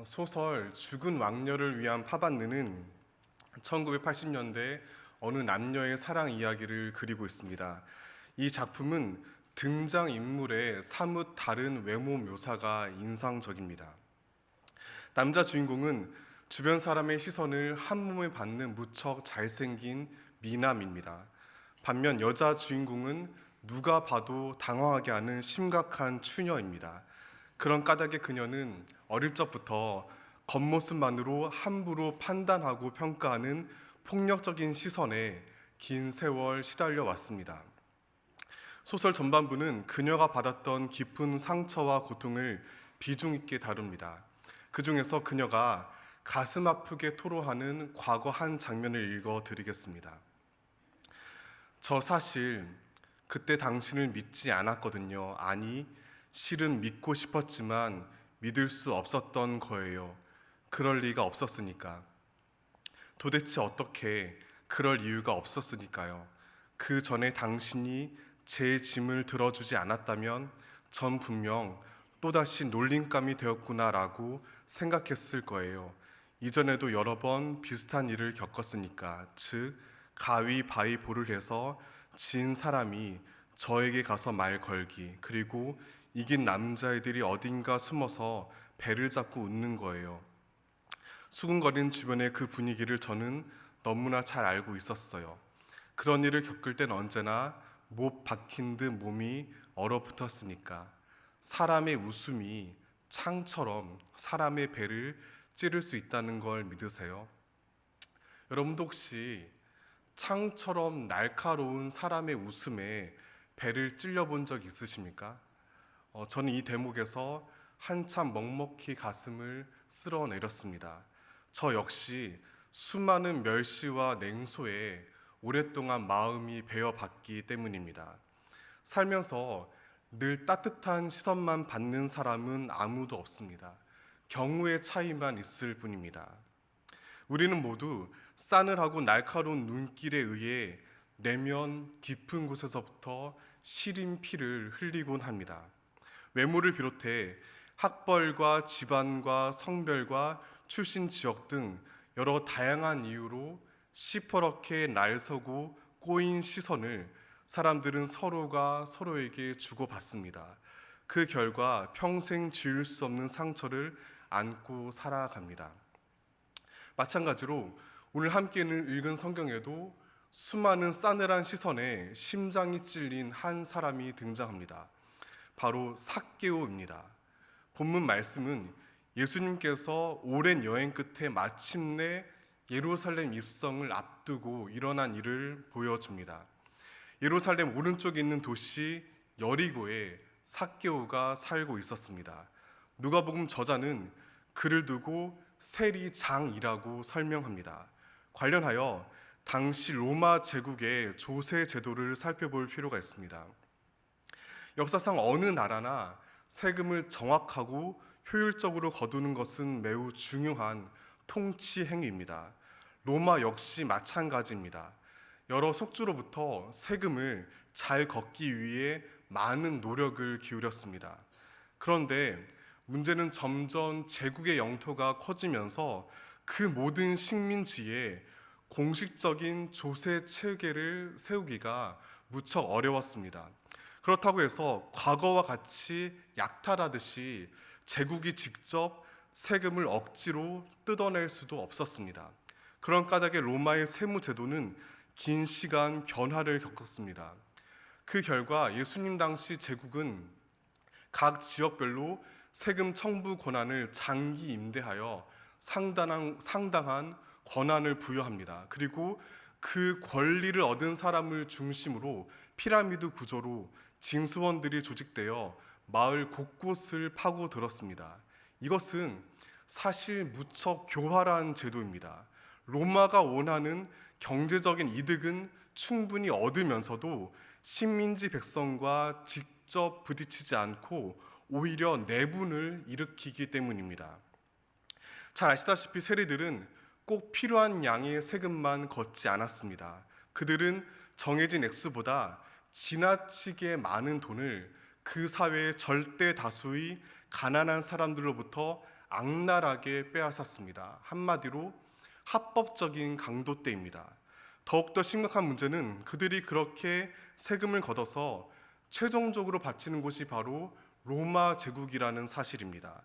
소설 죽은 왕녀를 위한 파반느는 1980년대 어느 남녀의 사랑 이야기를 그리고 있습니다. 이 작품은 등장인물의 사뭇 다른 외모 묘사가 인상적입니다. 남자 주인공은 주변 사람의 시선을 한몸에 받는 무척 잘생긴 미남입니다. 반면 여자 주인공은 누가 봐도 당황하게 하는 심각한 추녀입니다. 그런 까닭에 그녀는 어릴 적부터 겉모습만으로 함부로 판단하고 평가하는 폭력적인 시선에 긴 세월 시달려 왔습니다. 소설 전반부는 그녀가 받았던 깊은 상처와 고통을 비중 있게 다룹니다. 그 중에서 그녀가 가슴 아프게 토로하는 과거 한 장면을 읽어 드리겠습니다. 저 사실 그때 당신을 믿지 않았거든요. 아니, 실은 믿고 싶었지만 믿을 수 없었던 거예요. 그럴 리가 없었으니까. 도대체 어떻게 그럴 이유가 없었으니까요. 그 전에 당신이 제 짐을 들어주지 않았다면 전 분명 또다시 놀림감이 되었구나라고 생각했을 거예요. 이전에도 여러 번 비슷한 일을 겪었으니까. 즉, 가위바위보를 해서 진 사람이 저에게 가서 말 걸기, 그리고 이긴 남자애들이 어딘가 숨어서 배를 잡고 웃는 거예요. 수근거리는 주변의 그 분위기를 저는 너무나 잘 알고 있었어요. 그런 일을 겪을 땐 언제나 못 박힌 듯 몸이 얼어붙었으니까. 사람의 웃음이 창처럼 사람의 배를 찌를 수 있다는 걸 믿으세요? 여러분도 혹시 창처럼 날카로운 사람의 웃음에 배를 찔려본 적 있으십니까? 저는 이 대목에서 한참 먹먹히 가슴을 쓸어내렸습니다. 저 역시 수많은 멸시와 냉소에 오랫동안 마음이 베어봤기 때문입니다. 살면서 늘 따뜻한 시선만 받는 사람은 아무도 없습니다. 경우의 차이만 있을 뿐입니다. 우리는 모두 싸늘하고 날카로운 눈길에 의해 내면 깊은 곳에서부터 시린 피를 흘리곤 합니다. 외모를 비롯해 학벌과 집안과 성별과 출신 지역 등 여러 다양한 이유로 시퍼렇게 날서고 꼬인 시선을 사람들은 서로가 서로에게 주고받습니다. 그 결과 평생 지울 수 없는 상처를 안고 살아갑니다. 마찬가지로 오늘 함께 읽은 성경에도 수많은 싸늘한 시선에 심장이 찔린 한 사람이 등장합니다. 바로 삭개오입니다. 본문 말씀은 예수님께서 오랜 여행 끝에 마침내 예루살렘 입성을 앞두고 일어난 일을 보여줍니다. 예루살렘 오른쪽에 있는 도시 여리고에 삭개오가 살고 있었습니다. 누가복음 저자는 그를 두고 세리장이라고 설명합니다. 관련하여 당시 로마 제국의 조세 제도를 살펴볼 필요가 있습니다. 역사상 어느 나라나 세금을 정확하고 효율적으로 거두는 것은 매우 중요한 통치 행위입니다. 로마 역시 마찬가지입니다. 여러 속주로부터 세금을 잘 걷기 위해 많은 노력을 기울였습니다. 그런데 문제는 점점 제국의 영토가 커지면서 그 모든 식민지에 공식적인 조세 체계를 세우기가 무척 어려웠습니다. 그렇다고 해서 과거와 같이 약탈하듯이 제국이 직접 세금을 억지로 뜯어낼 수도 없었습니다. 그런 까닭에 로마의 세무제도는 긴 시간 변화를 겪었습니다. 그 결과 예수님 당시 제국은 각 지역별로 세금 청부 권한을 장기 임대하여 상당한 권한을 부여합니다. 그리고 그 권리를 얻은 사람을 중심으로 피라미드 구조로 징수원들이 조직되어 마을 곳곳을 파고들었습니다. 이것은 사실 무척 교활한 제도입니다. 로마가 원하는 경제적인 이득은 충분히 얻으면서도 식민지 백성과 직접 부딪히지 않고 오히려 내분을 일으키기 때문입니다. 잘 아시다시피 세리들은 꼭 필요한 양의 세금만 걷지 않았습니다. 그들은 정해진 액수보다 지나치게 많은 돈을 그 사회의 절대 다수의 가난한 사람들로부터 악랄하게 빼앗았습니다. 한마디로 합법적인 강도죄입니다. 더욱더 심각한 문제는 그들이 그렇게 세금을 걷어서 최종적으로 바치는 곳이 바로 로마 제국이라는 사실입니다.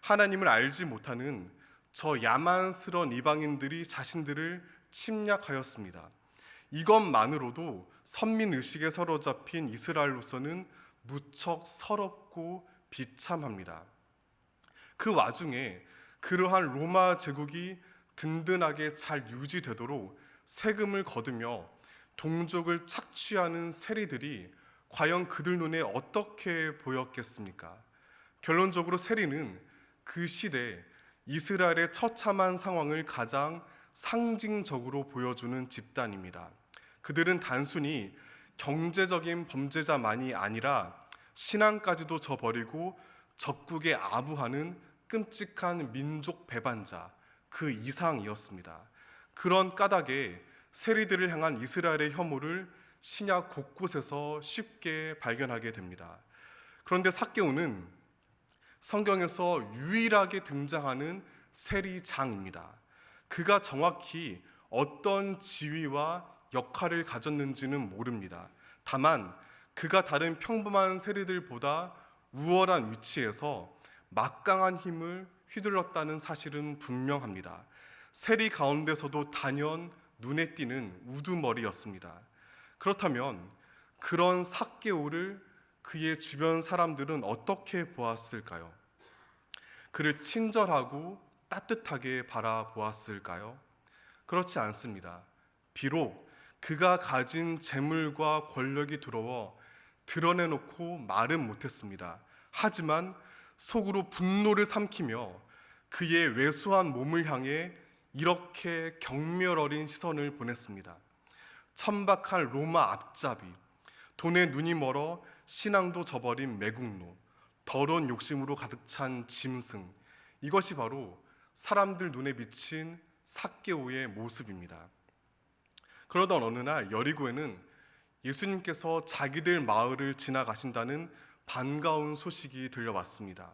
하나님을 알지 못하는 저 야만스러운 이방인들이 자신들을 침략하였습니다. 이것만으로도 선민의식에 사로잡힌 이스라엘로서는 무척 서럽고 비참합니다. 그 와중에 그러한 로마 제국이 든든하게 잘 유지되도록 세금을 거두며 동족을 착취하는 세리들이 과연 그들 눈에 어떻게 보였겠습니까? 결론적으로 세리는 그 시대 이스라엘의 처참한 상황을 가장 상징적으로 보여주는 집단입니다. 그들은 단순히 경제적인 범죄자만이 아니라 신앙까지도 저버리고 적국에 아부하는 끔찍한 민족 배반자, 그 이상이었습니다. 그런 까닭에 세리들을 향한 이스라엘의 혐오를 신약 곳곳에서 쉽게 발견하게 됩니다. 그런데 삭개오는 성경에서 유일하게 등장하는 세리장입니다. 그가 정확히 어떤 지위와 역할을 가졌는지는 모릅니다. 다만 그가 다른 평범한 세리들보다 우월한 위치에서 막강한 힘을 휘둘렀다는 사실은 분명합니다. 세리 가운데서도 단연 눈에 띄는 우두머리였습니다. 그렇다면 그런 삭개오를 그의 주변 사람들은 어떻게 보았을까요? 그를 친절하고 따뜻하게 바라보았을까요? 그렇지 않습니다. 비록 그가 가진 재물과 권력이 두려워 드러내놓고 말은 못했습니다. 하지만 속으로 분노를 삼키며 그의 왜소한 몸을 향해 이렇게 경멸 어린 시선을 보냈습니다. 천박한 로마 앞잡이, 돈에 눈이 멀어 신앙도 저버린 매국노, 더러운 욕심으로 가득 찬 짐승, 이것이 바로 사람들 눈에 비친 삭개오의 모습입니다. 그러던 어느 날 여리고에는 예수님께서 자기들 마을을 지나가신다는 반가운 소식이 들려왔습니다.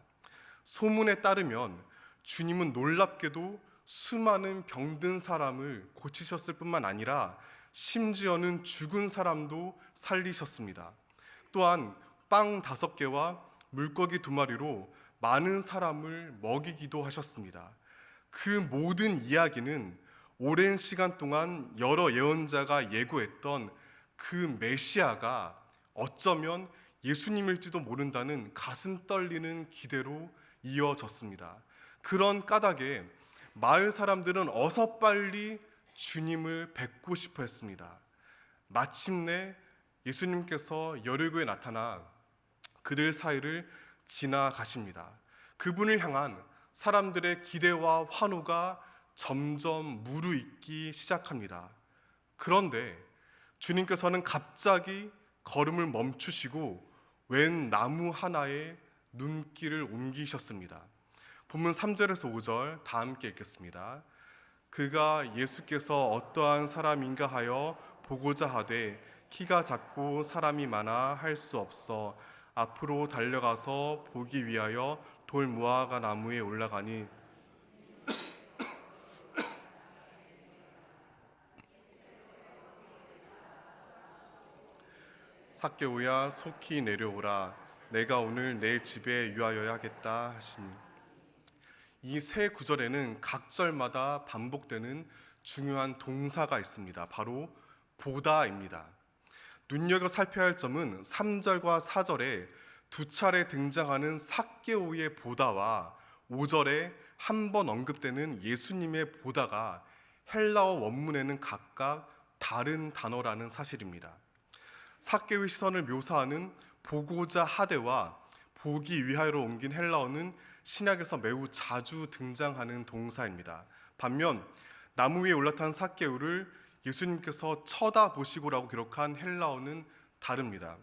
소문에 따르면 주님은 놀랍게도 수많은 병든 사람을 고치셨을 뿐만 아니라 심지어는 죽은 사람도 살리셨습니다. 또한 빵 5개와 물고기 2마리로 많은 사람을 먹이기도 하셨습니다. 그 모든 이야기는 오랜 시간 동안 여러 예언자가 예고했던 그 메시아가 어쩌면 예수님일지도 모른다는 가슴 떨리는 기대로 이어졌습니다. 그런 까닭에 마을 사람들은 어서 빨리 주님을 뵙고 싶어 했습니다. 마침내 예수님께서 여리고에 나타나 그들 사이를 지나가십니다. 그분을 향한 사람들의 기대와 환호가 점점 무르익기 시작합니다. 그런데 주님께서는 갑자기 걸음을 멈추시고 웬 나무 하나에 눈길을 옮기셨습니다. 본문 3절에서 5절 다 함께 읽겠습니다. 그가 예수께서 어떠한 사람인가 하여 보고자 하되 키가 작고 사람이 많아 할 수 없어 앞으로 달려가서 보기 위하여 돌 무화과 나무에 올라가니 삭개오야 속히 내려오라 내가 오늘 내 집에 유하여야겠다 하시니. 이 세 구절에는 각 절마다 반복되는 중요한 동사가 있습니다. 바로 보다입니다. 눈여겨 살펴야 할 점은 3절과 4절에 두 차례 등장하는 삭개오의 보다와 5절에 한 번 언급되는 예수님의 보다가 헬라어 원문에는 각각 다른 단어라는 사실입니다. 삭개오의 시선을 묘사하는 보고자 하되와 보기 위하여로 옮긴 헬라어는 신약에서 매우 자주 등장하는 동사입니다. 반면 나무 위에 올라탄 삭개오를 예수님께서 쳐다보시고라고 기록한 헬라어는 다릅니다.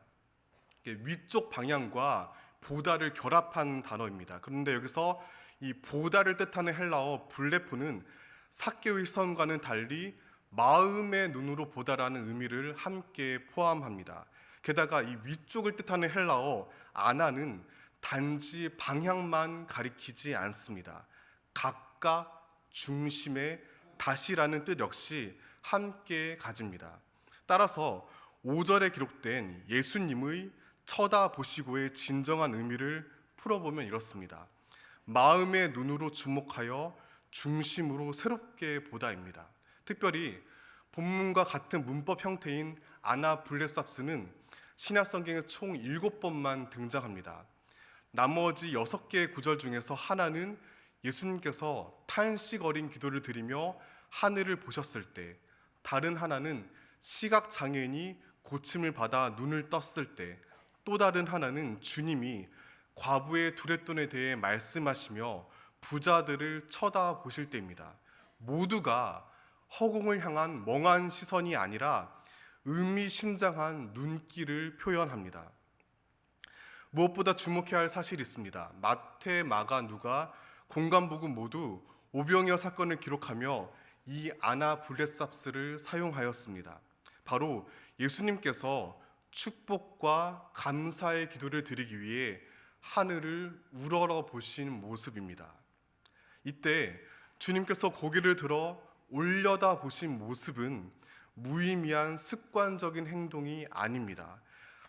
위쪽 방향과 보다를 결합한 단어입니다. 그런데 여기서 이 보다를 뜻하는 헬라어 블레프는 삭개오의 시선과는 달리 마음의 눈으로 보다라는 의미를 함께 포함합니다. 게다가 이 위쪽을 뜻하는 헬라어 아나는 단지 방향만 가리키지 않습니다. 각각 중심에 다시라는 뜻 역시 함께 가집니다. 따라서 5절에 기록된 예수님의 쳐다보시고의 진정한 의미를 풀어보면 이렇습니다. 마음의 눈으로 주목하여 중심으로 새롭게 보다입니다. 특별히 본문과 같은 문법 형태인 아나블레삽스는 신약성경에 총 7번만 등장합니다. 나머지 6개의 구절 중에서 하나는 예수님께서 탄식 어린 기도를 드리며 하늘을 보셨을 때, 다른 하나는 시각장애인이 고침을 받아 눈을 떴을 때, 또 다른 하나는 주님이 과부의 두랫돈에 대해 말씀하시며 부자들을 쳐다보실 때입니다. 모두가 허공을 향한 멍한 시선이 아니라 의미심장한 눈길을 표현합니다. 무엇보다 주목해야 할 사실이 있습니다. 마태, 마가, 누가, 공관복음 모두 오병이어 사건을 기록하며 이 아나블레삽스를 사용하였습니다. 바로 예수님께서 축복과 감사의 기도를 드리기 위해 하늘을 우러러 보신 모습입니다. 이때 주님께서 고개를 들어 올려다 보신 모습은 무의미한 습관적인 행동이 아닙니다.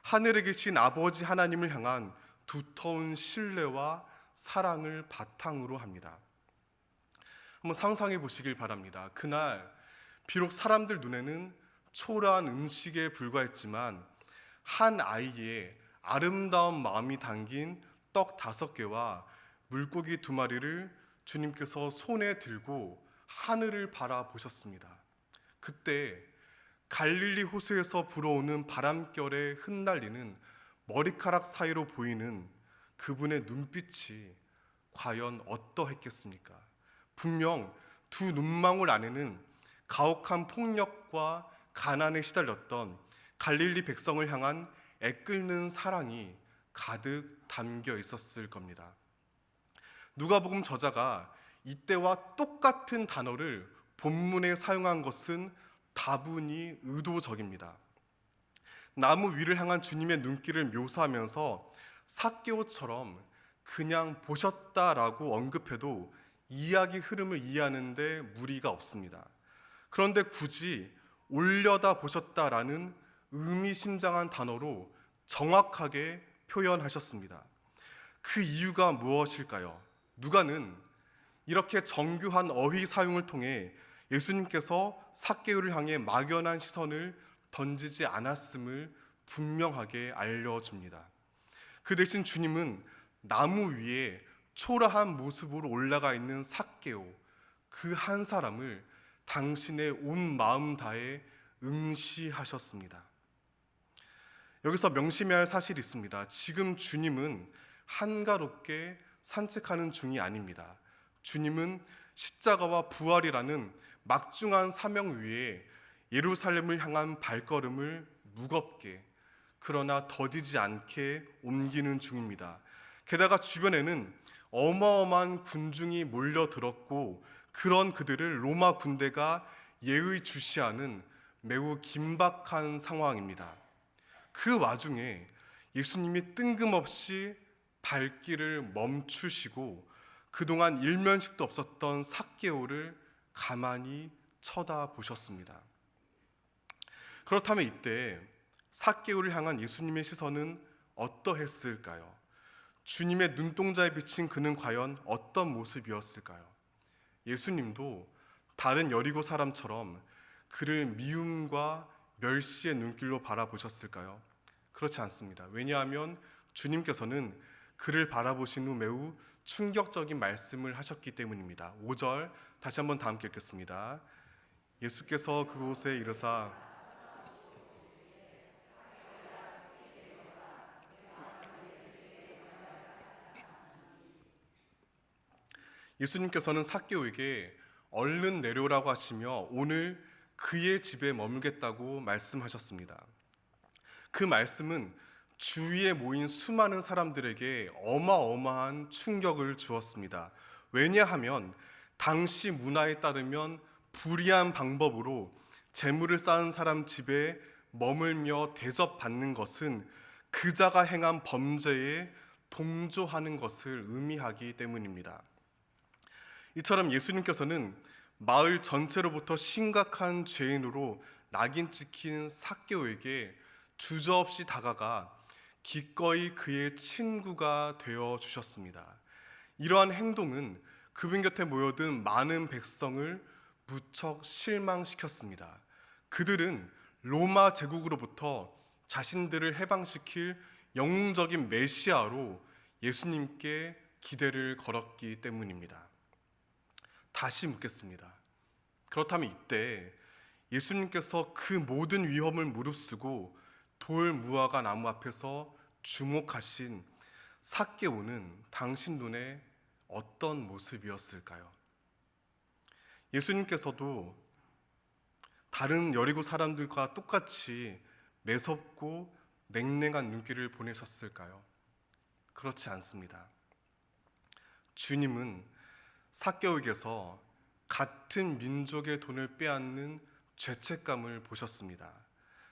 하늘에 계신 아버지 하나님을 향한 두터운 신뢰와 사랑을 바탕으로 합니다. 한번 상상해 보시길 바랍니다. 그날 비록 사람들 눈에는 초라한 음식에 불과했지만 한 아이의 아름다운 마음이 담긴 떡 5개와 물고기 2마리를 주님께서 손에 들고 하늘을 바라보셨습니다. 그때 갈릴리 호수에서 불어오는 바람결에 흩날리는 머리카락 사이로 보이는 그분의 눈빛이 과연 어떠했겠습니까? 분명 두 눈망울 안에는 가혹한 폭력과 가난에 시달렸던 갈릴리 백성을 향한 애끓는 사랑이 가득 담겨 있었을 겁니다. 누가복음 저자가 이때와 똑같은 단어를 본문에 사용한 것은 다분히 의도적입니다. 나무 위를 향한 주님의 눈길을 묘사하면서 삭개오처럼 그냥 보셨다라고 언급해도 이야기 흐름을 이해하는 데 무리가 없습니다. 그런데 굳이 올려다 보셨다라는 의미심장한 단어로 정확하게 표현하셨습니다. 그 이유가 무엇일까요? 누가는 이렇게 정교한 어휘 사용을 통해 예수님께서 삭개오를 향해 막연한 시선을 던지지 않았음을 분명하게 알려줍니다. 그 대신 주님은 나무 위에 초라한 모습으로 올라가 있는 삭개오, 그 한 사람을 당신의 온 마음 다해 응시하셨습니다. 여기서 명심해야 할 사실이 있습니다. 지금 주님은 한가롭게 산책하는 중이 아닙니다. 주님은 십자가와 부활이라는 막중한 사명 위에 예루살렘을 향한 발걸음을 무겁게 그러나 더디지 않게 옮기는 중입니다. 게다가 주변에는 어마어마한 군중이 몰려들었고 그런 그들을 로마 군대가 예의주시하는 매우 긴박한 상황입니다. 그 와중에 예수님이 뜬금없이 발길을 멈추시고 그동안 일면식도 없었던 삭개오를 가만히 쳐다보셨습니다. 그렇다면 이때 삭개오를 향한 예수님의 시선은 어떠했을까요? 주님의 눈동자에 비친 그는 과연 어떤 모습이었을까요? 예수님도 다른 여리고 사람처럼 그를 미움과 멸시의 눈길로 바라보셨을까요? 그렇지 않습니다. 왜냐하면 주님께서는 그를 바라보신 후 매우 충격적인 말씀을 하셨기 때문입니다. 5절 다시 한번 다 함께 읽겠습니다. 예수께서 그곳에 이르사 예수님께서는 삭개오에게 얼른 내려오라고 하시며 오늘 그의 집에 머물겠다고 말씀하셨습니다. 그 말씀은 주위에 모인 수많은 사람들에게 어마어마한 충격을 주었습니다. 왜냐하면 당시 문화에 따르면 불의한 방법으로 재물을 쌓은 사람 집에 머물며 대접받는 것은 그자가 행한 범죄의 동조하는 것을 의미하기 때문입니다. 이처럼 예수님께서는 마을 전체로부터 심각한 죄인으로 낙인 찍힌 삭개오에게 주저없이 다가가 기꺼이 그의 친구가 되어 주셨습니다. 이러한 행동은 그분 곁에 모여든 많은 백성을 무척 실망시켰습니다. 그들은 로마 제국으로부터 자신들을 해방시킬 영웅적인 메시아로 예수님께 기대를 걸었기 때문입니다. 다시 묻겠습니다. 그렇다면 이때 예수님께서 그 모든 위험을 무릅쓰고 돌 무화과 나무 앞에서 주목하신 삭개오는 당신 눈에 어떤 모습이었을까요? 예수님께서도 다른 여리고 사람들과 똑같이 매섭고 냉랭한 눈길을 보내셨을까요? 그렇지 않습니다. 주님은 삭개오에게서 같은 민족의 돈을 빼앗는 죄책감을 보셨습니다.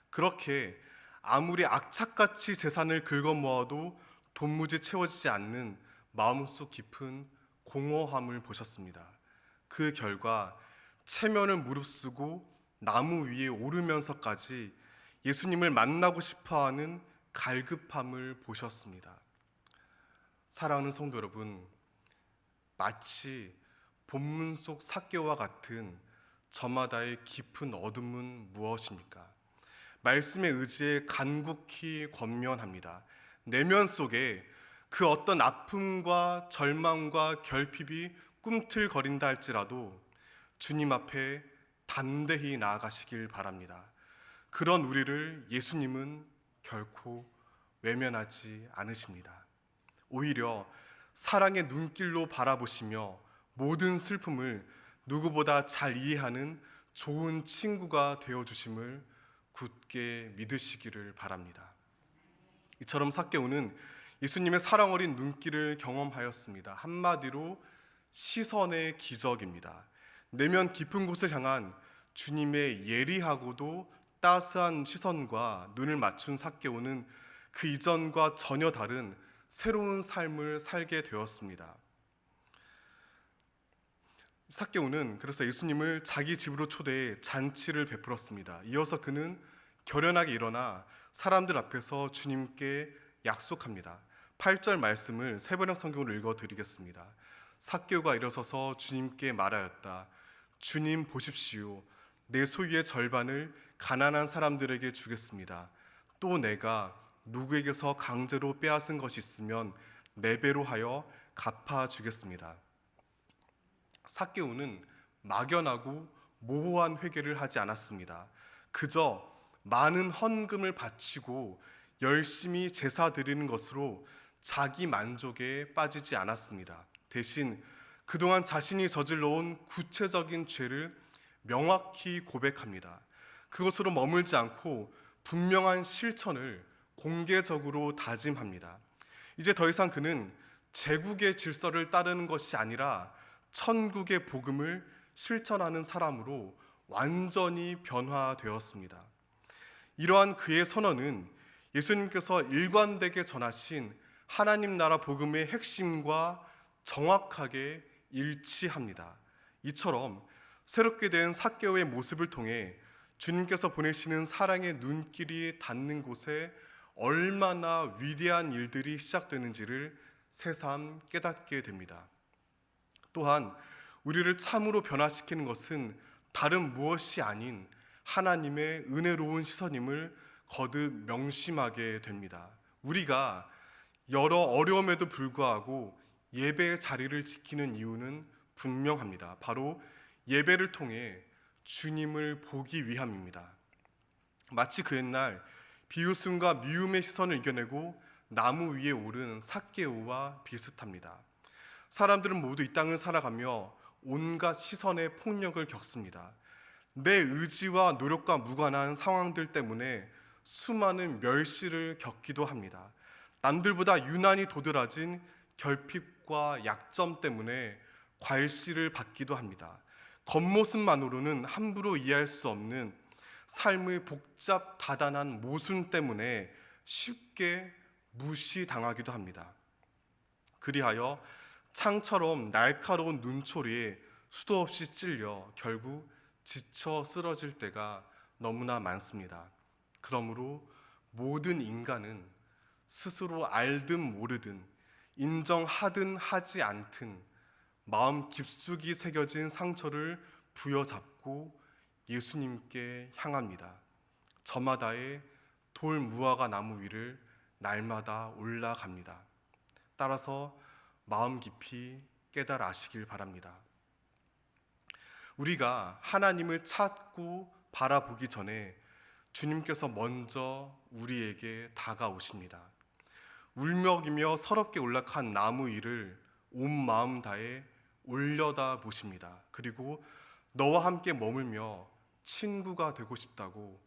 그렇게 아무리 악착같이 재산을 긁어 모아도 돈무지 채워지지 않는 마음속 깊은 공허함을 보셨습니다. 그 결과 체면을 무릅쓰고 나무 위에 오르면서까지 예수님을 만나고 싶어하는 갈급함을 보셨습니다. 사랑하는 성도 여러분, 마치 본문 속 삭개오와 같은 저마다의 깊은 어둠은 무엇입니까? 말씀의 의지에 간곡히 권면합니다. 내면 속에 그 어떤 아픔과 절망과 결핍이 꿈틀거린다 할지라도 주님 앞에 담대히 나아가시길 바랍니다. 그런 우리를 예수님은 결코 외면하지 않으십니다. 오히려 사랑의 눈길로 바라보시며 모든 슬픔을 누구보다 잘 이해하는 좋은 친구가 되어주심을 굳게 믿으시기를 바랍니다. 이처럼 삭개오는 예수님의 사랑 어린 눈길을 경험하였습니다. 한마디로 시선의 기적입니다. 내면 깊은 곳을 향한 주님의 예리하고도 따스한 시선과 눈을 맞춘 삭개오는 그 이전과 전혀 다른 새로운 삶을 살게 되었습니다. 삭개오는 그래서 예수님을 자기 집으로 초대해 잔치를 베풀었습니다. 이어서 그는 결연하게 일어나 사람들 앞에서 주님께 약속합니다. 8절 말씀을 세번역 성경으로 읽어드리겠습니다. 삭개오가 일어서서 주님께 말하였다. 주님 보십시오. 내 소유의 절반을 가난한 사람들에게 주겠습니다. 또 내가 누구에게서 강제로 빼앗은 것이 있으면 4배로 하여 갚아주겠습니다. 삭개오는 막연하고 모호한 회개를 하지 않았습니다. 그저 많은 헌금을 바치고 열심히 제사 드리는 것으로 자기 만족에 빠지지 않았습니다. 대신 그동안 자신이 저질러온 구체적인 죄를 명확히 고백합니다. 그것으로 머물지 않고 분명한 실천을 공개적으로 다짐합니다. 이제 더 이상 그는 제국의 질서를 따르는 것이 아니라 천국의 복음을 실천하는 사람으로 완전히 변화되었습니다. 이러한 그의 선언은 예수님께서 일관되게 전하신 하나님 나라 복음의 핵심과 정확하게 일치합니다. 이처럼 새롭게 된 삭개오의 모습을 통해 주님께서 보내시는 사랑의 눈길이 닿는 곳에 얼마나 위대한 일들이 시작되는지를 새삼 깨닫게 됩니다. 또한 우리를 참으로 변화시키는 것은 다른 무엇이 아닌 하나님의 은혜로운 시선임을 거듭 명심하게 됩니다. 우리가 여러 어려움에도 불구하고 예배의 자리를 지키는 이유는 분명합니다. 바로 예배를 통해 주님을 보기 위함입니다. 마치 그 옛날 비웃음과 미움의 시선을 이겨내고 나무 위에 오른 삭개오와 비슷합니다. 사람들은 모두 이 땅을 살아가며 온갖 시선의 폭력을 겪습니다. 내 의지와 노력과 무관한 상황들 때문에 수많은 멸시를 겪기도 합니다. 남들보다 유난히 도드라진 결핍과 약점 때문에 괄시를 받기도 합니다. 겉모습만으로는 함부로 이해할 수 없는 삶의 다단한 모순 때문에 쉽게 무시당하기도 합니다. 그리하여 창처럼 날카로운 눈초리에 수도 없이 찔려 결국 지쳐 쓰러질 때가 너무나 많습니다. 그러므로 모든 인간은 스스로 알든 모르든 인정하든 하지 않든 마음 깊숙이 새겨진 상처를 부여잡고 예수님께 향합니다. 저마다의 돌 무화과 나무 위를 날마다 올라갑니다. 따라서 마음 깊이 깨달아시길 바랍니다. 우리가 하나님을 찾고 바라보기 전에 주님께서 먼저 우리에게 다가오십니다. 울먹이며 서럽게 올라간 나무 위를 온 마음 다해 올려다 보십니다. 그리고 너와 함께 머물며 친구가 되고 싶다고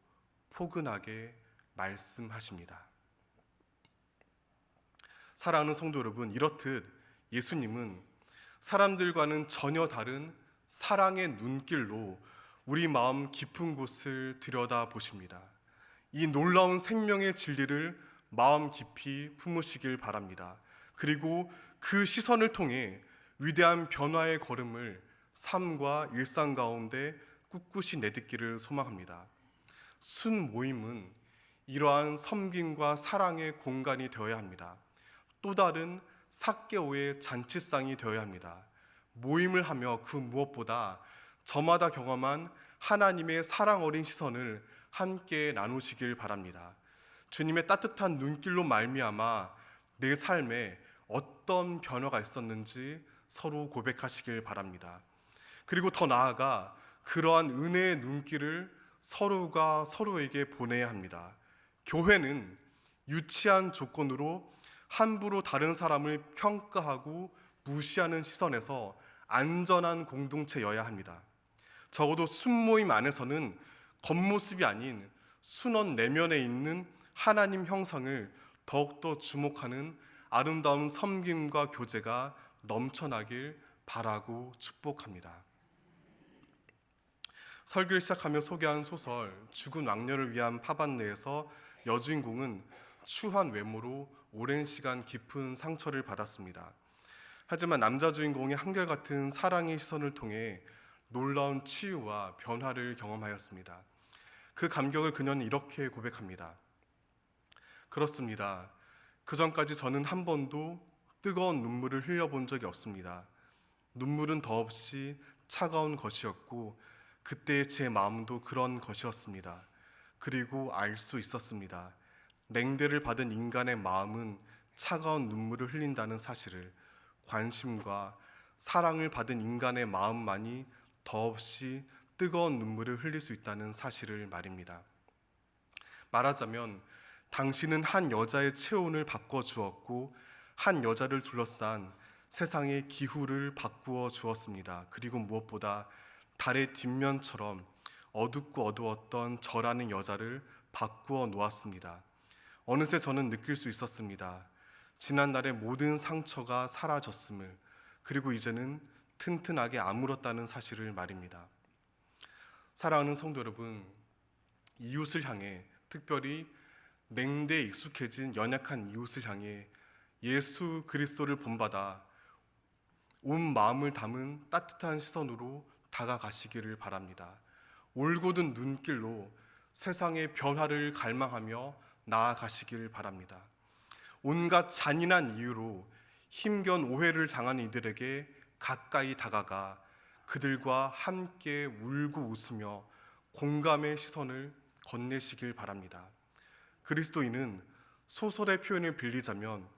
포근하게 말씀하십니다. 사랑하는 성도 여러분, 이렇듯 예수님은 사람들과는 전혀 다른 사랑의 눈길로 우리 마음 깊은 곳을 들여다 보십니다. 이 놀라운 생명의 진리를 마음 깊이 품으시길 바랍니다. 그리고 그 시선을 통해 위대한 변화의 걸음을 삶과 일상 가운데 꿋꿋이 내딛기를 소망합니다. 순 모임은 이러한 섬김과 사랑의 공간이 되어야 합니다. 또 다른 삭개오의 잔치상이 되어야 합니다. 모임을 하며 그 무엇보다 저마다 경험한 하나님의 사랑 어린 시선을 함께 나누시길 바랍니다. 주님의 따뜻한 눈길로 말미암아 내 삶에 어떤 변화가 있었는지 서로 고백하시길 바랍니다. 그리고 더 나아가 그러한 은혜의 눈길을 서로가 서로에게 보내야 합니다. 교회는 유치한 조건으로 함부로 다른 사람을 평가하고 무시하는 시선에서 안전한 공동체여야 합니다. 적어도 순모임 안에서는 겉모습이 아닌 순원 내면에 있는 하나님 형상을 더욱더 주목하는 아름다운 섬김과 교제가 넘쳐나길 바라고 축복합니다. 설교를 시작하며 소개한 소설 죽은 왕녀를 위한 파반내에서 여주인공은 추한 외모로 오랜 시간 깊은 상처를 받았습니다. 하지만 남자 주인공의 한결같은 사랑의 시선을 통해 놀라운 치유와 변화를 경험하였습니다. 그 감격을 그녀는 이렇게 고백합니다. 그렇습니다. 그 전까지 저는 한 번도 뜨거운 눈물을 흘려본 적이 없습니다. 눈물은 더없이 차가운 것이었고 그때의 제 마음도 그런 것이었습니다. 그리고 알 수 있었습니다. 냉대를 받은 인간의 마음은 차가운 눈물을 흘린다는 사실을, 관심과 사랑을 받은 인간의 마음만이 더없이 뜨거운 눈물을 흘릴 수 있다는 사실을 말입니다. 말하자면 당신은 한 여자의 체온을 바꿔 주었고 한 여자를 둘러싼 세상의 기후를 바꾸어 주었습니다. 그리고 무엇보다 달의 뒷면처럼 어둡고 어두웠던 저라는 여자를 바꾸어 놓았습니다. 어느새 저는 느낄 수 있었습니다. 지난날의 모든 상처가 사라졌음을, 그리고 이제는 튼튼하게 아물었다는 사실을 말입니다. 사랑하는 성도 여러분, 이웃을 향해, 특별히 냉대에 익숙해진 연약한 이웃을 향해 예수 그리스도를 본받아 온 마음을 담은 따뜻한 시선으로 다가가시기를 바랍니다. 올곧은 눈길로 세상의 변화를 갈망하며 나아가시길 바랍니다. 온갖 잔인한 이유로 힘겨운 오해를 당한 이들에게 가까이 다가가 그들과 함께 울고 웃으며 공감의 시선을 건네시길 바랍니다. 그리스도인은 소설의 표현을 빌리자면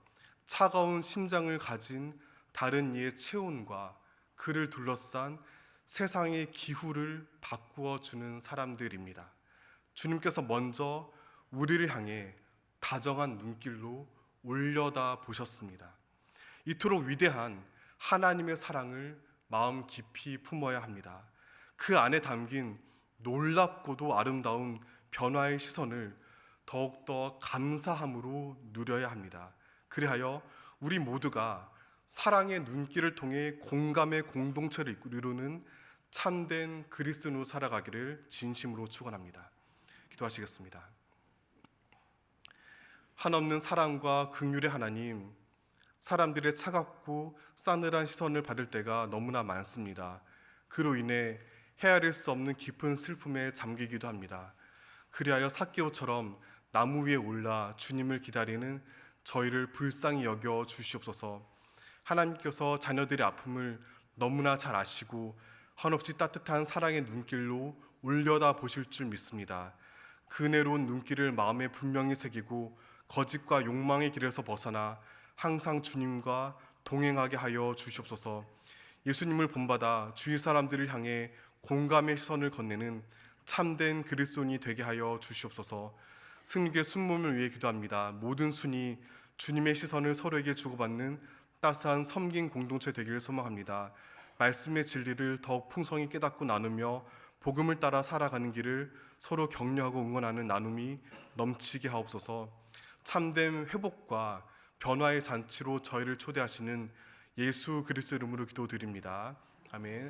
차가운 심장을 가진 다른 이의 체온과 그를 둘러싼 세상의 기후를 바꾸어 주는 사람들입니다. 주님께서 먼저 우리를 향해 다정한 눈길로 올려다 보셨습니다. 이토록 위대한 하나님의 사랑을 마음 깊이 품어야 합니다. 그 안에 담긴 놀랍고도 아름다운 변화의 시선을 더욱더 감사함으로 누려야 합니다. 그리하여 우리 모두가 사랑의 눈길을 통해 공감의 공동체를 이루는 참된 그리스도인으로 살아가기를 진심으로 축원합니다. 기도하시겠습니다. 한없는 사랑과 긍휼의 하나님, 사람들의 차갑고 싸늘한 시선을 받을 때가 너무나 많습니다. 그로 인해 헤아릴 수 없는 깊은 슬픔에 잠기기도 합니다. 그리하여 삭개오처럼 나무 위에 올라 주님을 기다리는 저희를 불쌍히 여겨 주시옵소서. 하나님께서 자녀들의 아픔을 너무나 잘 아시고 한없이 따뜻한 사랑의 눈길로 올려다 보실 줄 믿습니다. 그 은혜로운 눈길을 마음에 분명히 새기고 거짓과 욕망의 길에서 벗어나 항상 주님과 동행하게 하여 주시옵소서. 예수님을 본받아 주위 사람들을 향해 공감의 시선을 건네는 참된 그리스도인이 되게 하여 주시옵소서. 승리의 순몸을 위해 기도합니다. 모든 순이 주님의 시선을 서로에게 주고받는 따스한 섬긴 공동체 되기를 소망합니다. 말씀의 진리를 더욱 풍성히 깨닫고 나누며 복음을 따라 살아가는 길을 서로 격려하고 응원하는 나눔이 넘치게 하옵소서. 참된 회복과 변화의 잔치로 저희를 초대하시는 예수 그리스도 이름으로 기도드립니다. 아멘.